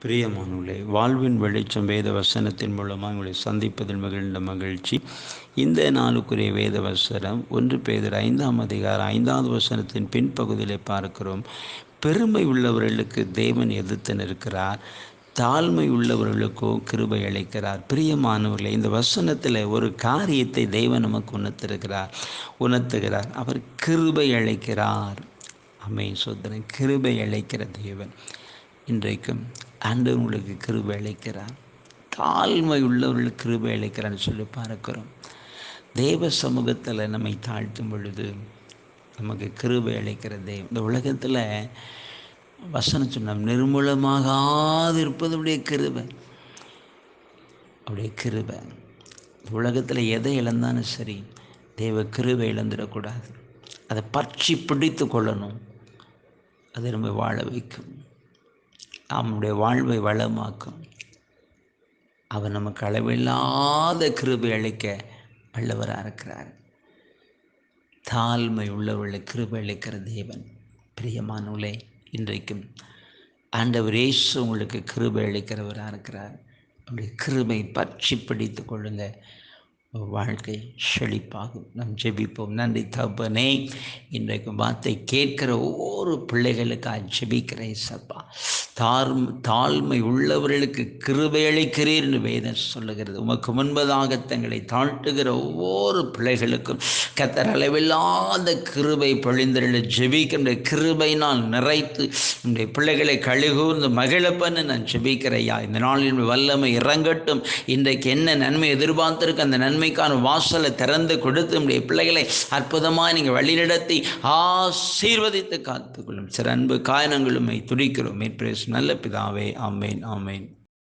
பிரியமானவர்களே, வாழ்வின் வெளிச்சம் வேத வசனத்தின் மூலமாக உங்களை சந்திப்பதில் மகிழ்ந்த மகிழ்ச்சி. இந்த நாளுக்குரிய வேத வசனம் 1 பேதுரு 5ஆம் அதிகாரம் 5வது வசனத்தின் பின்பகுதியிலே பார்க்கிறோம். பெருமை உள்ளவர்களுக்கு தேவன் எதிர்த்து நிற்கிறார், தாழ்மை உள்ளவர்களுக்கோ கிருபை அளிக்கிறார். பிரியமானவர்களே, இந்த வசனத்தில் ஒரு காரியத்தை தேவன் நமக்கு உணர்த்துகிறார். அவர் கிருபை அளிக்கிறார். ஆமென். சோதரன், கிருபை அளிக்கிற தேவன். இன்றைக்கும் ஆண்டவர் உங்களுக்கு கிருபை அளிக்கிறார். தாழ்மை உள்ளவர்களுக்கு கிருபை அளிக்கிறான்னு சொல்லி பார்க்கிறோம். தேவ சமூகத்தில் நம்மை தாழ்த்தும் பொழுது நமக்கு கிருபை அளிக்கிற தேவன். இந்த உலகத்தில் வசனம் சொன்னால் நிர்மூலமாகாது இருப்பது உடைய கிருபை. அவருடைய கிருபை. உலகத்தில் எதை இழந்தாலும் சரி, தேவ கிருபை இழந்துடக்கூடாது. அதை பற்றி பிடித்து கொள்ளணும். அது நம்ம வாழ வைக்கும், நம்முடைய வாழ்வை வளமாக்கும். அவர் நமக்கு அளவில்லாத கிருபை அளிக்க வல்லவராக இருக்கிறார். தாழ்மை உள்ளவர்களை கிருபை அளிக்கிற தேவன். பிரியமானவர்களே, இன்றைக்கும் ஆண்டவர் இயேசு உங்களுக்கு கிருபை அளிக்கிறவராக இருக்கிறார். அவருடைய கிருபை பற்றி பிடித்து கொள்ளுங்க, வாழ்க்கை செழிப்பாகும். நாம் ஜெபிப்போம். நன்றி தகப்பனே, இன்றைக்கு வார்த்தை கேட்கிற ஒவ்வொரு பிள்ளைகளுக்காக ஜெபிக்கிறேன் சப்பா. தாழ்மை உள்ளவர்களுக்கு கிருபை அளிக்கிறீர் என்று வேதம் சொல்லுகிறது. உமக்கு முன்பதாக தங்களை தாழ்த்துகிற ஒவ்வொரு பிள்ளைகளுக்கும் கர்த்தர் அளவில்லாத கிருபை பொழிந்தருள ஜெபிக்கின்ற கிருபையினால் நிறைத்து இந்த பிள்ளைகளை கழுகூர்ந்து மகிழப்பன்னு நான் ஜெபிக்கிறையா. இந்த நாளில் வல்லமை இறங்கட்டும். இன்றைக்கு என்ன நன்மை எதிர்பார்த்திருக்கு, அந்த நன்மைக்கான வாசலை திறந்து கொடுத்து நம்முடைய பிள்ளைகளை அற்புதமாக நீங்கள் வழிநடத்தி ஆசீர்வதித்து காத்துக்கொள்ளும். சிற அன்பு காரணங்களுமை துடிக்கிறோம். நல்ல பிதாவே, ஆமேன், ஆமேன்.